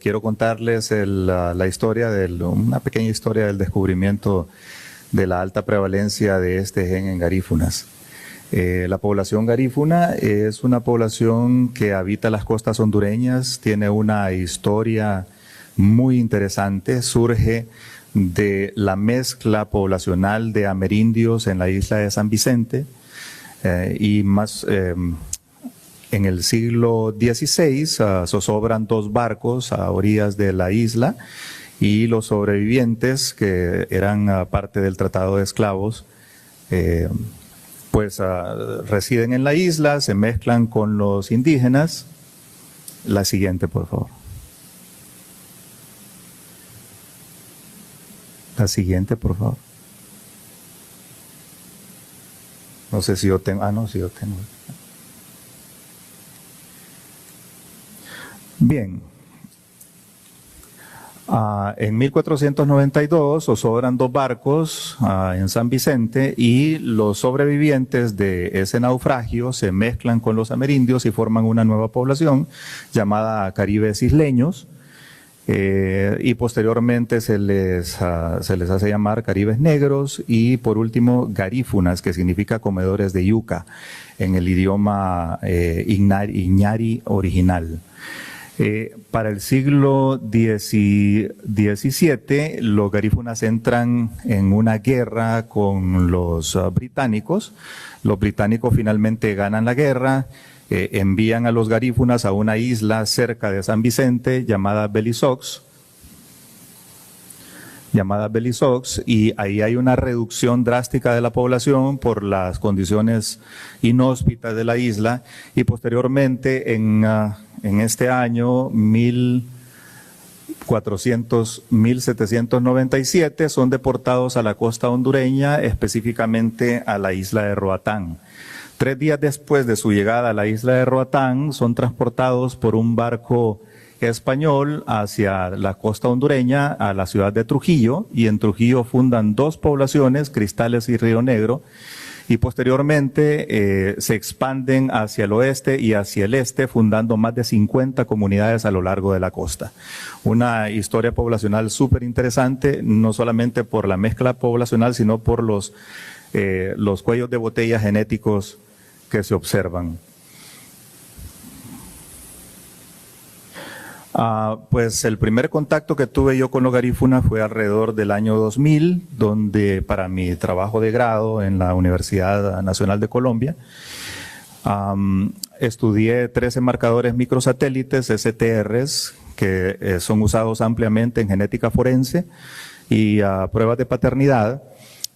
Quiero contarles la historia, una pequeña historia del descubrimiento de la alta prevalencia de este gen en garífunas. La población garífuna es una población que habita las costas hondureñas, tiene una historia muy interesante, surge de la mezcla poblacional de amerindios en la isla de San Vicente y más en el siglo XVI zozobran dos barcos a orillas de la isla y los sobrevivientes que eran parte del tratado de esclavos residen en la isla, se mezclan con los indígenas. La siguiente, por favor. La siguiente, por favor. No sé si yo tengo... no, sí yo tengo. Bien. En 1492 zozobran dos barcos en San Vicente y los sobrevivientes de ese naufragio se mezclan con los amerindios y forman una nueva población llamada Caribes Isleños. Y posteriormente se les hace llamar Caribes Negros y por último garífunas, que significa comedores de yuca en el idioma iñari original. Para el siglo XVII los garífunas entran en una guerra con los británicos. Los británicos finalmente ganan la guerra. Envían a los garífunas a una isla cerca de San Vicente llamada Belizox, y ahí hay una reducción drástica de la población por las condiciones inhóspitas de la isla y posteriormente en este año 1797 son deportados a la costa hondureña, específicamente a la isla de Roatán. 3 días después de su llegada a la isla de Roatán, son transportados por un barco español hacia la costa hondureña, a la ciudad de Trujillo, y en Trujillo fundan 2 poblaciones, Cristales y Río Negro, y posteriormente se expanden hacia el oeste y hacia el este, fundando más de 50 comunidades a lo largo de la costa. Una historia poblacional súper interesante, no solamente por la mezcla poblacional, sino por los cuellos de botella genéticos que se observan. Pues el primer contacto que tuve yo con los garífunas fue alrededor del año 2000, donde para mi trabajo de grado en la Universidad Nacional de Colombia, estudié 13 marcadores microsatélites, STRs, que son usados ampliamente en genética forense y pruebas de paternidad.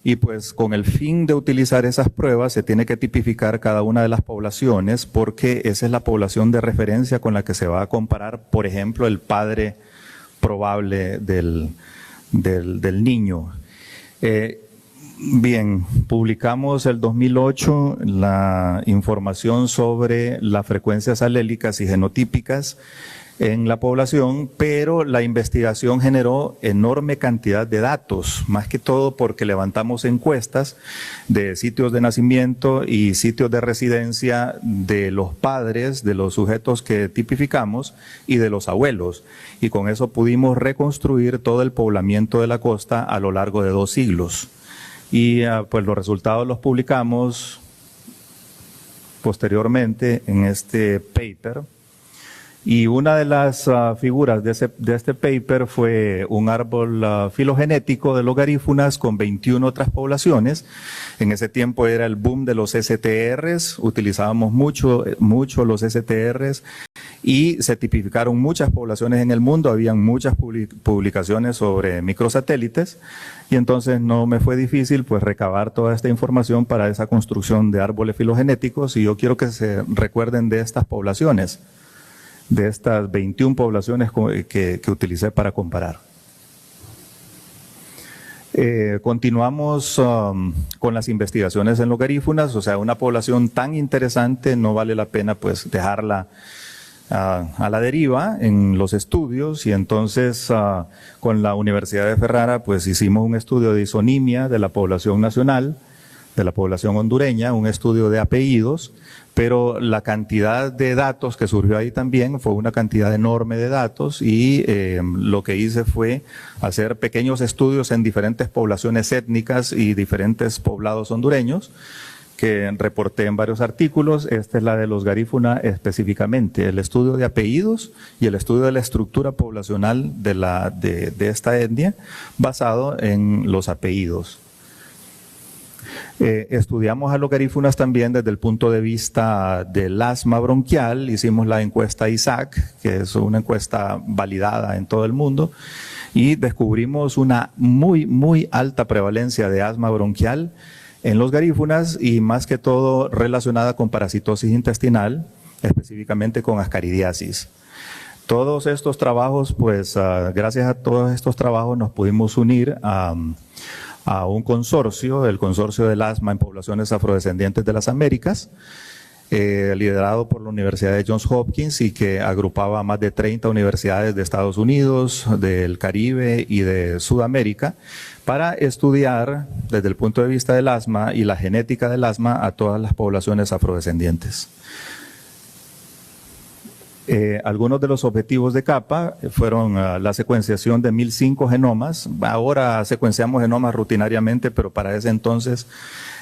Y pues con el fin de utilizar esas pruebas se tiene que tipificar cada una de las poblaciones porque esa es la población de referencia con la que se va a comparar, por ejemplo, el padre probable del niño. Bien, publicamos el 2008 la información sobre las frecuencias alélicas y genotípicas en la población, pero la investigación generó enorme cantidad de datos, más que todo porque levantamos encuestas de sitios de nacimiento y sitios de residencia de los padres, de los sujetos que tipificamos y de los abuelos. Y con eso pudimos reconstruir todo el poblamiento de la costa a lo largo de 2 siglos. Y pues los resultados los publicamos posteriormente en este paper. Y una de las figuras de este paper fue un árbol filogenético de los garífunas con 21 otras poblaciones. En ese tiempo era el boom de los STRs, utilizábamos mucho los STRs y se tipificaron muchas poblaciones en el mundo, habían muchas publicaciones sobre microsatélites y entonces no me fue difícil pues recabar toda esta información para esa construcción de árboles filogenéticos y yo quiero que se recuerden de estas poblaciones, de estas 21 poblaciones que utilicé para comparar. Continuamos con las investigaciones en los garífunas, o sea, una población tan interesante no vale la pena pues dejarla a la deriva en los estudios y entonces con la Universidad de Ferrara pues hicimos un estudio de isonimia de la población nacional de la población hondureña, un estudio de apellidos, pero la cantidad de datos que surgió ahí también fue una cantidad enorme de datos y lo que hice fue hacer pequeños estudios en diferentes poblaciones étnicas y diferentes poblados hondureños, que reporté en varios artículos. Esta es la de los garífuna específicamente, el estudio de apellidos y el estudio de la estructura poblacional de esta etnia basado en los apellidos. Estudiamos a los garífunas también desde el punto de vista del asma bronquial. Hicimos la encuesta ISAC, que es una encuesta validada en todo el mundo, y descubrimos una muy alta prevalencia de asma bronquial en los garífunas y más que todo relacionada con parasitosis intestinal, específicamente con ascaridiasis. Todos estos trabajos, pues gracias a todos estos trabajos nos pudimos unir a un consorcio, el Consorcio del Asma en Poblaciones Afrodescendientes de las Américas, liderado por la Universidad de Johns Hopkins y que agrupaba a más de 30 universidades de Estados Unidos, del Caribe y de Sudamérica, para estudiar desde el punto de vista del asma y la genética del asma a todas las poblaciones afrodescendientes. Algunos de los objetivos de CAPA fueron la secuenciación de 1005 genomas. Ahora secuenciamos genomas rutinariamente, pero para ese entonces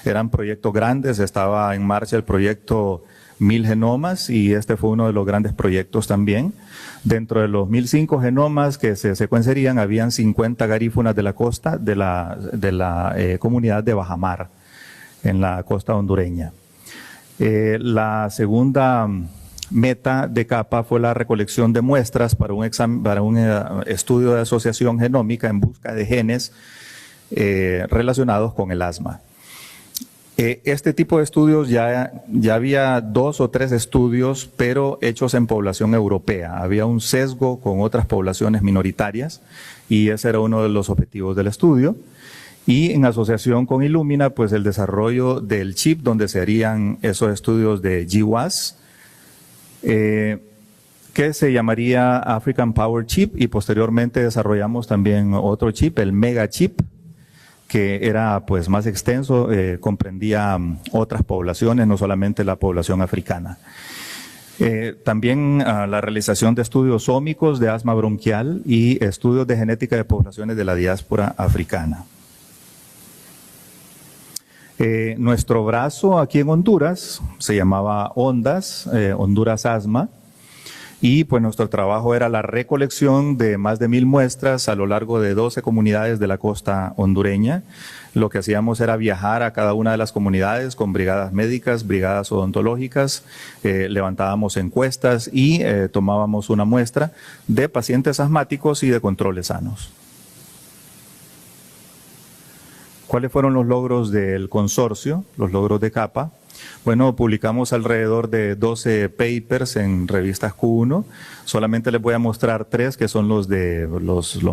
eran proyectos grandes. Estaba en marcha el proyecto 1000 genomas y este fue uno de los grandes proyectos también. Dentro de los 1005 genomas que se secuenciarían, habían 50 garífunas de la costa de la comunidad de Bajamar, en la costa hondureña. La segunda meta de CAPA fue la recolección de muestras para un estudio de asociación genómica en busca de genes relacionados con el asma. Este tipo de estudios ya había 2 o 3 estudios, pero hechos en población europea. Había un sesgo con otras poblaciones minoritarias y ese era uno de los objetivos del estudio. Y en asociación con Illumina, pues el desarrollo del chip donde se harían esos estudios de GWAS, que se llamaría African Power Chip, y posteriormente desarrollamos también otro chip, el Mega Chip, que era pues más extenso, comprendía otras poblaciones, no solamente la población africana. También la realización de estudios ómicos de asma bronquial y estudios de genética de poblaciones de la diáspora africana. Nuestro brazo aquí en Honduras se llamaba ONDAS, Honduras Asma, y pues nuestro trabajo era la recolección de más de 1000 muestras a lo largo de 12 comunidades de la costa hondureña. Lo que hacíamos era viajar a cada una de las comunidades con brigadas médicas, brigadas odontológicas, levantábamos encuestas y tomábamos una muestra de pacientes asmáticos y de controles sanos. ¿Cuáles fueron los logros del consorcio, los logros de CAPA? Bueno, publicamos alrededor de 12 papers en revistas Q1. Solamente les voy a mostrar 3 que son los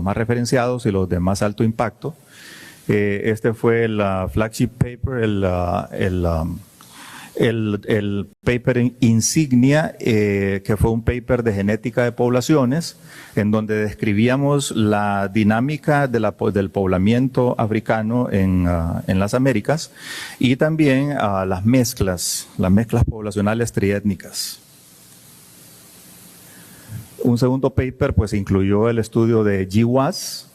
más referenciados y los de más alto impacto. Este fue el flagship paper, el paper insignia, que fue un paper de genética de poblaciones, en donde describíamos la dinámica del poblamiento africano en las Américas y también las mezclas poblacionales triétnicas. Un segundo paper pues incluyó el estudio de GWAS,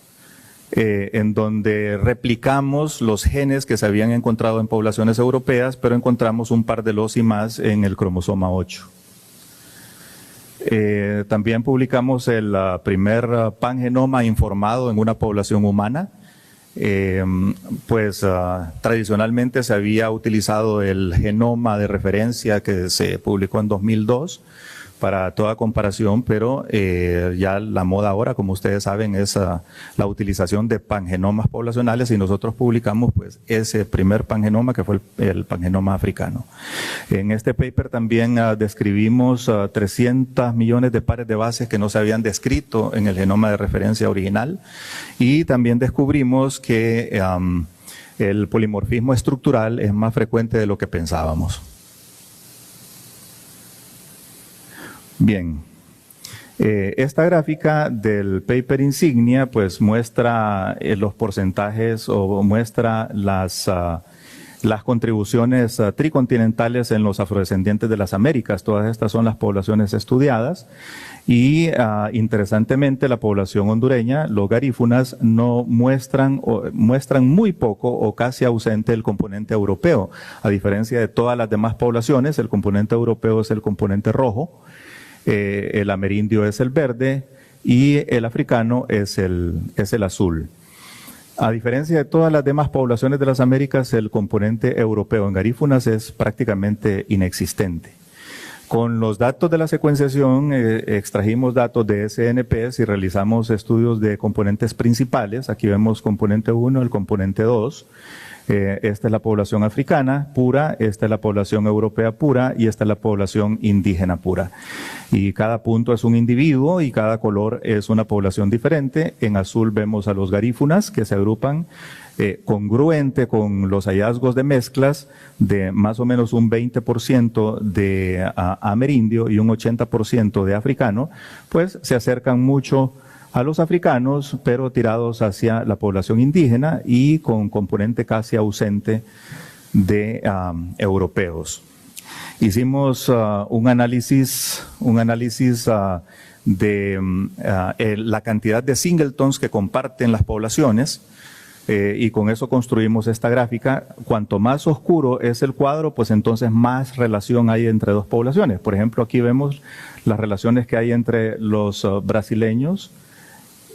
en donde replicamos los genes que se habían encontrado en poblaciones europeas, pero encontramos un par de loci más en el cromosoma 8. También publicamos el primer pangenoma informado en una población humana. Tradicionalmente se había utilizado el genoma de referencia que se publicó en 2002 para toda comparación, pero ya la moda ahora, como ustedes saben, es la utilización de pangenomas poblacionales y nosotros publicamos pues ese primer pangenoma que fue el pangenoma africano. En este paper también describimos 300 millones de pares de bases que no se habían descrito en el genoma de referencia original y también descubrimos que el polimorfismo estructural es más frecuente de lo que pensábamos. Bien, esta gráfica del paper insignia pues muestra los porcentajes o muestra Las contribuciones tricontinentales en los afrodescendientes de las Américas, todas estas son las poblaciones estudiadas. Y interesantemente, la población hondureña, los garífunas, no muestran muy poco o casi ausente el componente europeo. A diferencia de todas las demás poblaciones, el componente europeo es el componente rojo, el amerindio es el verde y el africano es el azul. A diferencia de todas las demás poblaciones de las Américas, el componente europeo en garífunas es prácticamente inexistente. Con los datos de la secuenciación extrajimos datos de SNPs y realizamos estudios de componentes principales. Aquí vemos componente 1, el componente 2. Esta es la población africana pura, esta es la población europea pura y esta es la población indígena pura. Y cada punto es un individuo y cada color es una población diferente. En azul vemos a los garífunas que se agrupan congruente con los hallazgos de mezclas de más o menos un 20% de amerindio y un 80% de africano, pues se acercan mucho a los africanos, pero tirados hacia la población indígena y con componente casi ausente de europeos. Hicimos un análisis de la cantidad de singletons que comparten las poblaciones y con eso construimos esta gráfica. Cuanto más oscuro es el cuadro, pues entonces más relación hay entre dos poblaciones. Por ejemplo, aquí vemos las relaciones que hay entre los brasileños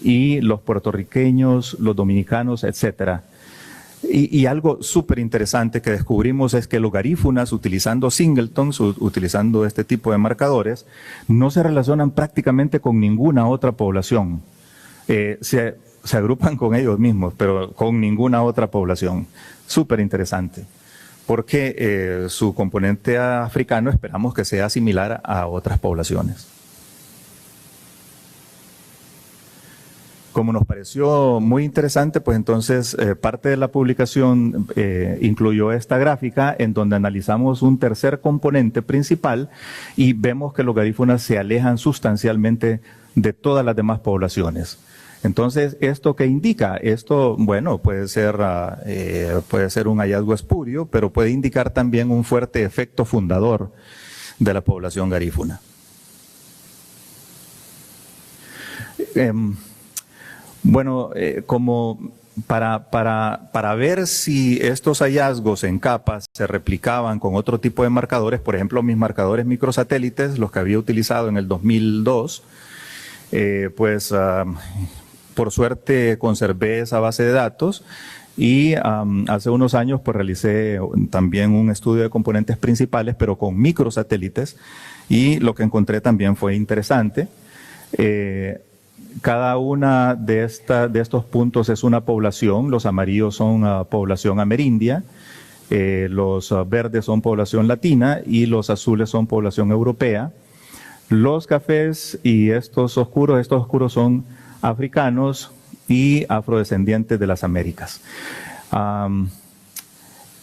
y los puertorriqueños, los dominicanos, etcétera. Y algo súper interesante que descubrimos es que los garífunas, utilizando singletons, utilizando este tipo de marcadores, no se relacionan prácticamente con ninguna otra población. Se agrupan con ellos mismos, pero con ninguna otra población. Súper interesante, porque su componente africano esperamos que sea similar a otras poblaciones. Como nos pareció muy interesante, pues entonces parte de la publicación incluyó esta gráfica en donde analizamos un tercer componente principal y vemos que los garífunas se alejan sustancialmente de todas las demás poblaciones. Entonces, ¿esto qué indica? Esto, bueno, puede ser un hallazgo espurio, pero puede indicar también un fuerte efecto fundador de la población garífuna. Bueno, como para ver si estos hallazgos en capas se replicaban con otro tipo de marcadores, por ejemplo, mis marcadores microsatélites, los que había utilizado en el 2002, por suerte conservé esa base de datos y hace unos años pues realicé también un estudio de componentes principales, pero con microsatélites, y lo que encontré también fue interesante. Cada una de estos puntos es una población. Los amarillos son población amerindia, los verdes son población latina y los azules son población europea. Los cafés y estos oscuros son africanos y afrodescendientes de las Américas.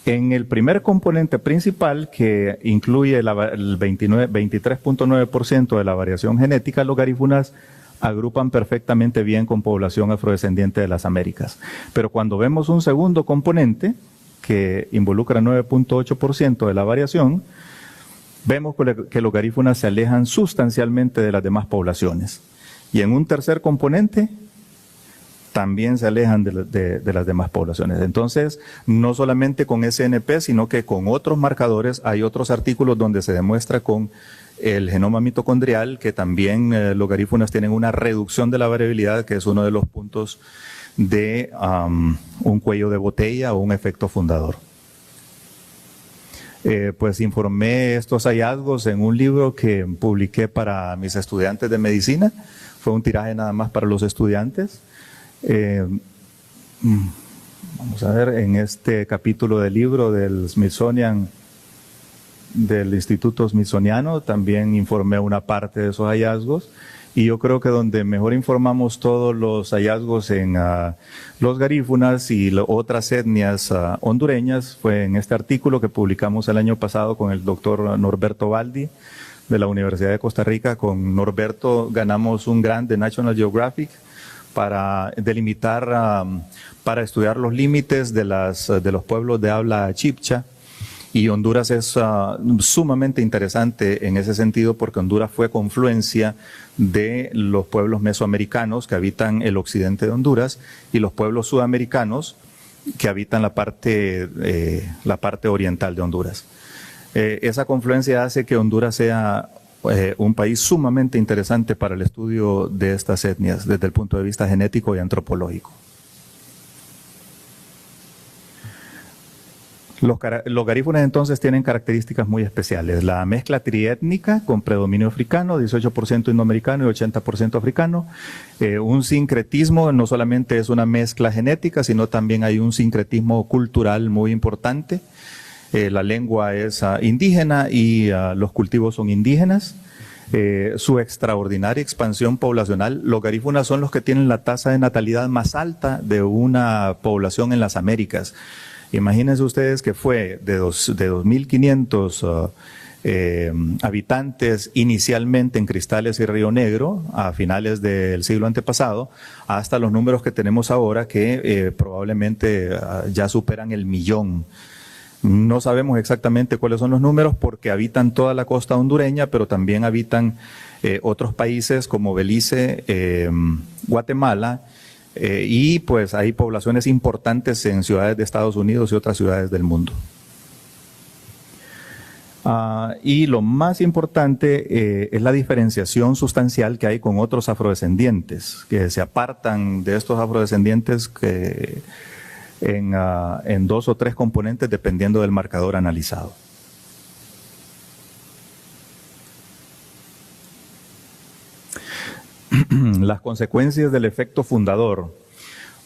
En el primer componente principal, que incluye el 23.9% de la variación genética, los garífunas agrupan perfectamente bien con población afrodescendiente de las Américas. Pero cuando vemos un segundo componente, que involucra 9.8% de la variación, vemos que los garífunas se alejan sustancialmente de las demás poblaciones. Y en un tercer componente, también se alejan de las demás poblaciones. Entonces, no solamente con SNP, sino que con otros marcadores, hay otros artículos donde se demuestra con el genoma mitocondrial que también los garífunas tienen una reducción de la variabilidad, que es uno de los puntos de un cuello de botella o un efecto fundador. Pues informé estos hallazgos en un libro que publiqué para mis estudiantes de medicina. Fue un tiraje nada más para los estudiantes. Vamos a ver, en este capítulo del libro del Instituto Smithsoniano también informé una parte de esos hallazgos, y yo creo que donde mejor informamos todos los hallazgos en los garífunas y otras etnias hondureñas fue en este artículo que publicamos el año pasado con el doctor Norberto Baldi de la Universidad de Costa Rica. Con Norberto ganamos un grant de National Geographic para delimitar, para estudiar los límites de los pueblos de habla chibcha. Y Honduras es sumamente interesante en ese sentido porque Honduras fue confluencia de los pueblos mesoamericanos que habitan el occidente de Honduras y los pueblos sudamericanos que habitan la parte oriental de Honduras. Esa confluencia hace que Honduras sea un país sumamente interesante para el estudio de estas etnias desde el punto de vista genético y antropológico. Los garífunas entonces tienen características muy especiales. La mezcla triétnica con predominio africano, 18% indoamericano y 80% africano. Un sincretismo, no solamente es una mezcla genética, sino también hay un sincretismo cultural muy importante. La lengua es indígena y los cultivos son indígenas. Su extraordinaria expansión poblacional. Los garífunas son los que tienen la tasa de natalidad más alta de una población en las Américas. Imagínense ustedes que fue de 2.500 habitantes inicialmente en Cristales y Río Negro a finales del siglo antepasado hasta los números que tenemos ahora que probablemente ya superan el 1.000.000. No sabemos exactamente cuáles son los números porque habitan toda la costa hondureña, pero también habitan otros países como Belice, Guatemala, y pues hay poblaciones importantes en ciudades de Estados Unidos y otras ciudades del mundo. Y lo más importante es la diferenciación sustancial que hay con otros afrodescendientes, que se apartan de estos afrodescendientes en 2 o 3 componentes dependiendo del marcador analizado. Las consecuencias del efecto fundador.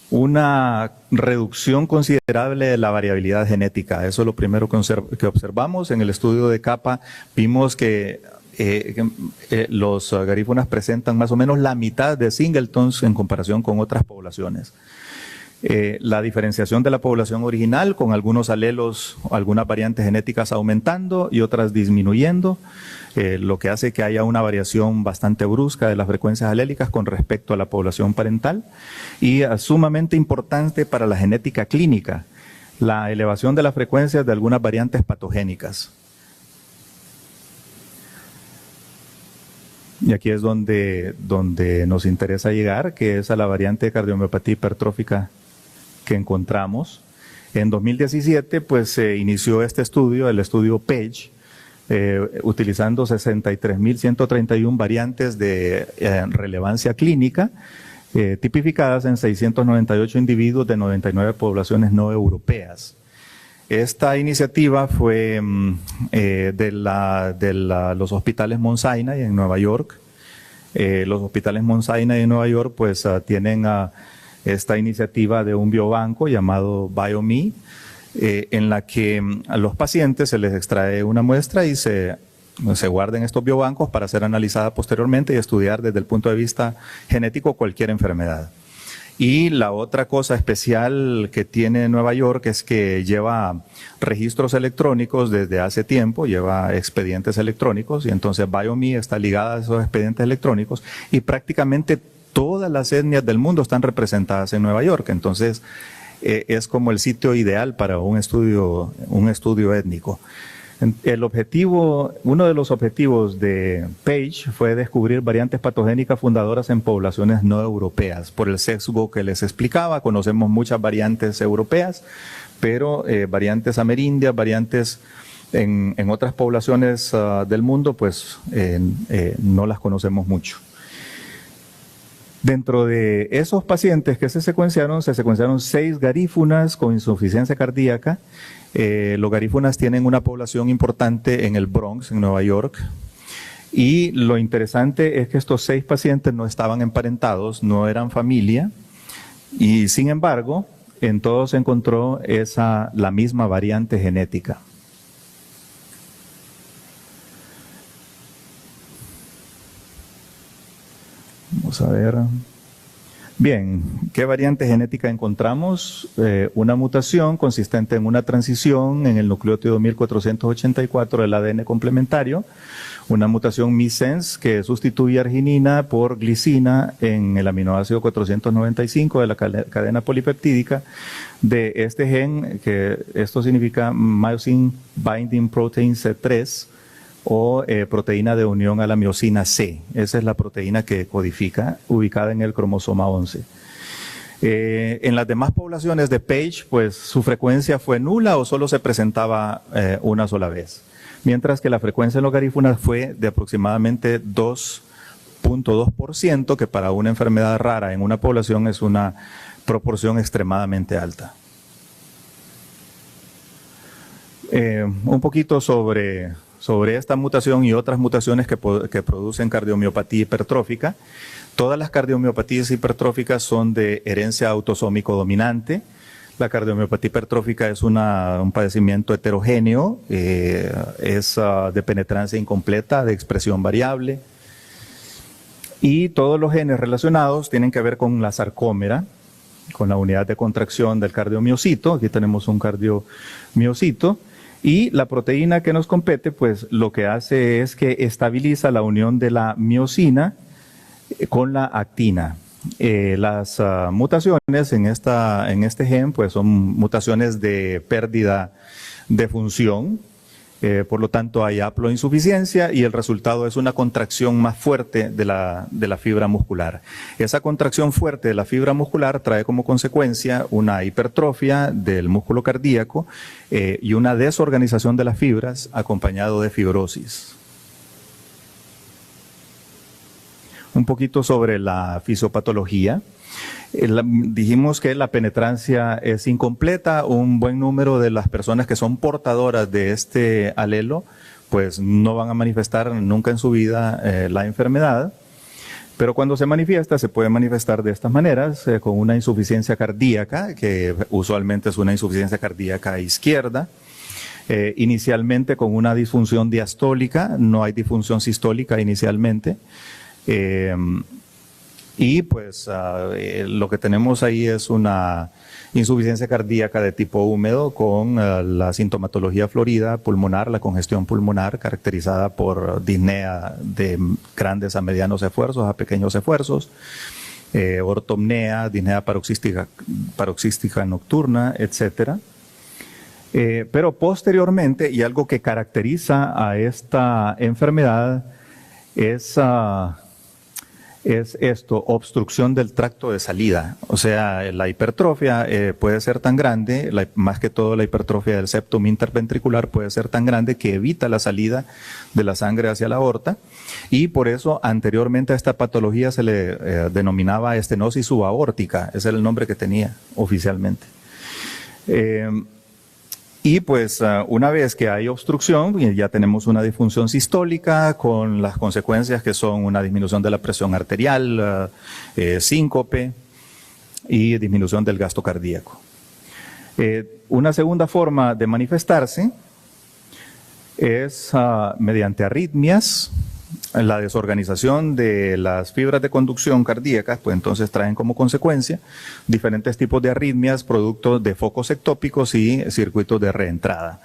Una reducción considerable de la variabilidad genética. Eso es lo primero que observamos. En el estudio de capa vimos que los garífunas presentan más o menos la mitad de singletons en comparación con otras poblaciones. La diferenciación de la población original con algunos alelos, algunas variantes genéticas aumentando y otras disminuyendo, lo que hace que haya una variación bastante brusca de las frecuencias alélicas con respecto a la población parental y sumamente importante para la genética clínica, la elevación de las frecuencias de algunas variantes patogénicas. Y aquí es donde nos interesa llegar, que es a la variante de cardiomiopatía hipertrófica que encontramos. En 2017 pues se inició este estudio, el estudio PAGE, utilizando 63.131 variantes de relevancia clínica, tipificadas en 698 individuos de 99 poblaciones no europeas. Esta iniciativa fue de los hospitales Mount Sinai en Nueva York. Los hospitales Mount Sinai en Nueva York pues tienen esta iniciativa de un biobanco llamado BioMe, en la que a los pacientes se les extrae una muestra y se guarda en estos biobancos para ser analizada posteriormente y estudiar desde el punto de vista genético cualquier enfermedad. Y la otra cosa especial que tiene Nueva York es que lleva registros electrónicos desde hace tiempo, lleva expedientes electrónicos y entonces BioMe está ligada a esos expedientes electrónicos y prácticamente todas las etnias del mundo están representadas en Nueva York. Entonces es como el sitio ideal para un estudio étnico. Uno de los objetivos de PAGE fue descubrir variantes patogénicas fundadoras en poblaciones no europeas. Por el sesgo que les explicaba, conocemos muchas variantes europeas, pero variantes amerindias, variantes en otras poblaciones del mundo, pues no las conocemos mucho. Dentro de esos pacientes que se secuenciaron 6 garífunas con insuficiencia cardíaca. Los garífunas tienen una población importante en el Bronx, en Nueva York. Y lo interesante es que estos 6 pacientes no estaban emparentados, no eran familia. Y sin embargo, en todos se encontró la misma variante genética. Vamos a ver. Bien, ¿qué variante genética encontramos? Una mutación consistente en una transición en el nucleótido 1484 del ADN complementario, una mutación missense que sustituye arginina por glicina en el aminoácido 495 de la cadena polipeptídica de este gen, que esto significa Myosin Binding Protein C3, o proteína de unión a la miosina C. Esa es la proteína que codifica, ubicada en el cromosoma 11. En las demás poblaciones de Page, pues su frecuencia fue nula o solo se presentaba una sola vez, mientras que la frecuencia en los garífunas fue de aproximadamente 2.2%, que para una enfermedad rara en una población es una proporción extremadamente alta. Un poquito sobre esta mutación y otras mutaciones que producen cardiomiopatía hipertrófica. Todas las cardiomiopatías hipertróficas son de herencia autosómico dominante. La cardiomiopatía hipertrófica es un padecimiento heterogéneo, es de penetrancia incompleta, de expresión variable. Y todos los genes relacionados tienen que ver con la sarcómera, con la unidad de contracción del cardiomiocito. Aquí tenemos un cardiomiocito. Y la proteína que nos compete, pues lo que hace es que estabiliza la unión de la miosina con la actina. Las mutaciones en este gen, pues son mutaciones de pérdida de función. Por lo tanto, hay haploinsuficiencia y el resultado es una contracción más fuerte de la fibra muscular. Esa contracción fuerte de la fibra muscular trae como consecuencia una hipertrofia del músculo cardíaco y una desorganización de las fibras acompañado de fibrosis. Un poquito sobre la fisiopatología. Dijimos que la penetrancia es incompleta. Un buen número de las personas que son portadoras de este alelo pues no van a manifestar nunca en su vida la enfermedad, pero cuando se manifiesta se puede manifestar de estas maneras, con una insuficiencia cardíaca, que usualmente es una insuficiencia cardíaca izquierda, inicialmente con una disfunción diastólica, no hay disfunción sistólica inicialmente. Y pues lo que tenemos ahí es una insuficiencia cardíaca de tipo húmedo con la sintomatología florida pulmonar, la congestión pulmonar caracterizada por disnea de grandes a medianos esfuerzos a pequeños esfuerzos, ortopnea, disnea paroxística nocturna, etcétera. Pero posteriormente, y algo que caracteriza a esta enfermedad es esto, obstrucción del tracto de salida. O sea, la hipertrofia puede ser tan grande, más que todo la hipertrofia del septum interventricular puede ser tan grande que evita la salida de la sangre hacia la aorta, y por eso anteriormente a esta patología se le denominaba estenosis subaórtica, ese era el nombre que tenía oficialmente. Y pues una vez que hay obstrucción, ya tenemos una disfunción sistólica con las consecuencias que son una disminución de la presión arterial, síncope y disminución del gasto cardíaco. Una segunda forma de manifestarse es mediante arritmias. La desorganización de las fibras de conducción cardíacas, pues entonces traen como consecuencia diferentes tipos de arritmias, producto de focos ectópicos y circuitos de reentrada.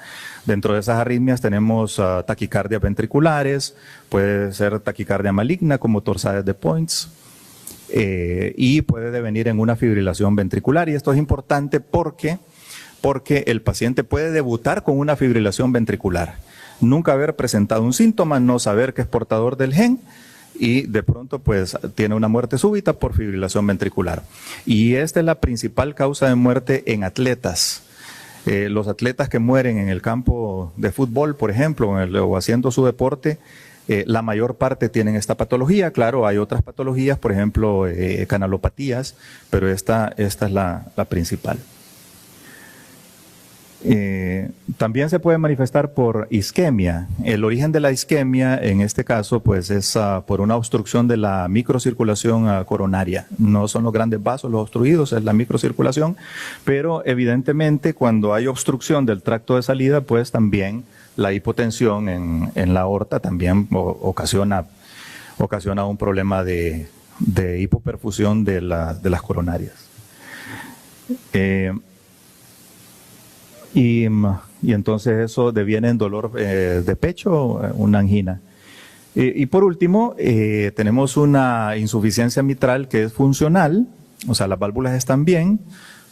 Dentro de esas arritmias tenemos taquicardias ventriculares, puede ser taquicardia maligna como torsades de Points, y puede devenir en una fibrilación ventricular. Y esto es importante porque el paciente puede debutar con una fibrilación ventricular, nunca haber presentado un síntoma, no saber que es portador del gen y de pronto pues tiene una muerte súbita por fibrilación ventricular. Y esta es la principal causa de muerte en atletas. Los atletas que mueren en el campo de fútbol, por ejemplo, o haciendo su deporte, la mayor parte tienen esta patología. Claro, hay otras patologías, por ejemplo, canalopatías, pero esta es la principal. También se puede manifestar por isquemia. El origen de la isquemia en este caso pues es por una obstrucción de la microcirculación coronaria. No son los grandes vasos los obstruidos, es la microcirculación, pero evidentemente cuando hay obstrucción del tracto de salida pues también la hipotensión en la aorta también ocasiona un problema de de hipoperfusión de las coronarias. Y entonces eso deviene en dolor de pecho, una angina. Y por último, tenemos una insuficiencia mitral que es funcional, o sea, las válvulas están bien,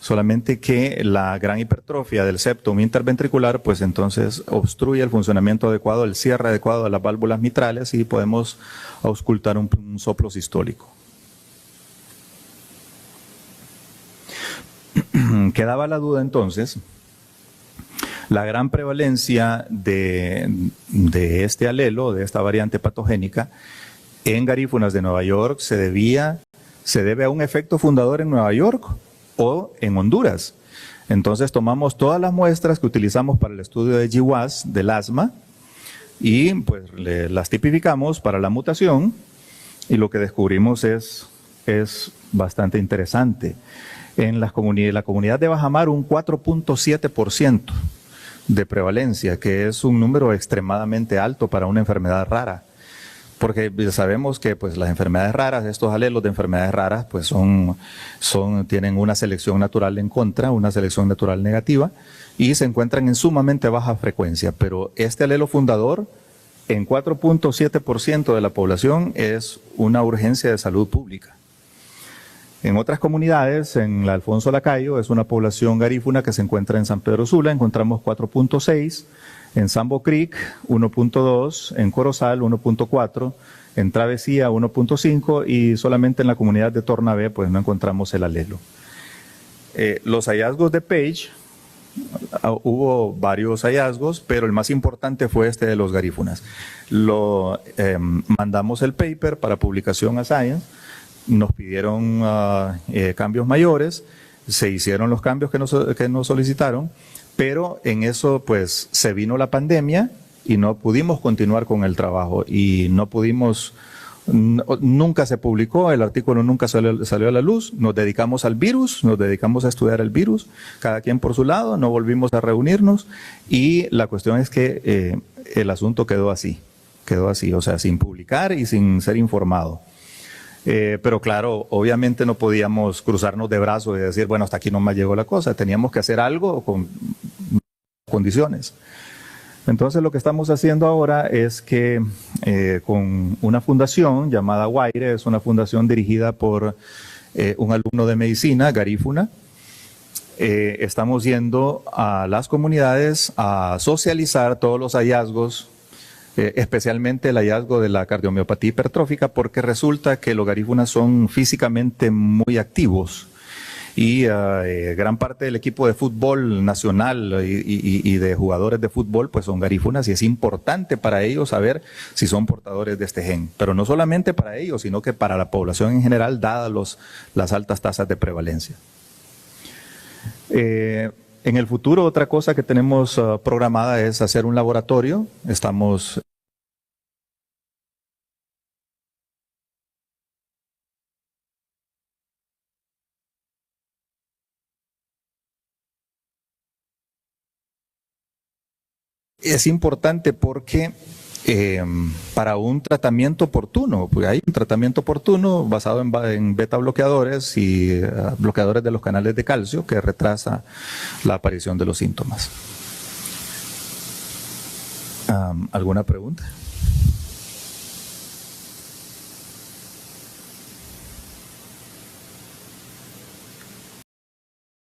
solamente que la gran hipertrofia del septum interventricular, pues entonces obstruye el funcionamiento adecuado, el cierre adecuado de las válvulas mitrales y podemos auscultar un soplo sistólico. Quedaba la duda entonces. La gran prevalencia de este alelo, de esta variante patogénica, en garífunas de Nueva York se debe a un efecto fundador en Nueva York o en Honduras. Entonces tomamos todas las muestras que utilizamos para el estudio de GWAS del asma y pues las tipificamos para la mutación y lo que descubrimos es bastante interesante. En la comunidad de Bajamar un 4.7% de prevalencia, que es un número extremadamente alto para una enfermedad rara. Porque sabemos que pues, las enfermedades raras, estos alelos de enfermedades raras, pues tienen una selección natural en contra, una selección natural negativa, y se encuentran en sumamente baja frecuencia. Pero este alelo fundador, en 4.7% de la población, es una urgencia de salud pública. En otras comunidades, en la Alfonso Lacayo, es una población garífuna que se encuentra en San Pedro Sula, encontramos 4.6, en Sambo Creek 1.2, en Corozal 1.4, en Travesía 1.5 y solamente en la comunidad de Tornabé pues no encontramos el alelo. Los hallazgos de Page, hubo varios hallazgos, pero el más importante fue este de los garífunas. Mandamos el paper para publicación a Science. Nos pidieron cambios mayores, se hicieron los cambios que nos solicitaron, pero en eso pues se vino la pandemia y no pudimos continuar con el trabajo y nunca se publicó, el artículo nunca salió a la luz, nos dedicamos al virus, nos dedicamos a estudiar el virus, cada quien por su lado, no volvimos a reunirnos y la cuestión es que el asunto quedó así, o sea, sin publicar y sin ser informado. Pero claro, obviamente no podíamos cruzarnos de brazos y decir, bueno, hasta aquí nomás llegó la cosa. Teníamos que hacer algo con condiciones. Entonces lo que estamos haciendo ahora es que con una fundación llamada Guaire, es una fundación dirigida por un alumno de medicina, garífuna, estamos yendo a las comunidades a socializar todos los hallazgos, especialmente el hallazgo de la cardiomiopatía hipertrófica, porque resulta que los garífunas son físicamente muy activos y gran parte del equipo de fútbol nacional y de jugadores de fútbol pues son garífunas y es importante para ellos saber si son portadores de este gen, pero no solamente para ellos, sino que para la población en general, dadas las altas tasas de prevalencia. En el futuro, otra cosa que tenemos programada es hacer un laboratorio. Es importante porque para un tratamiento oportuno, porque hay un tratamiento oportuno basado en beta bloqueadores y bloqueadores de los canales de calcio que retrasa la aparición de los síntomas. ¿Alguna pregunta?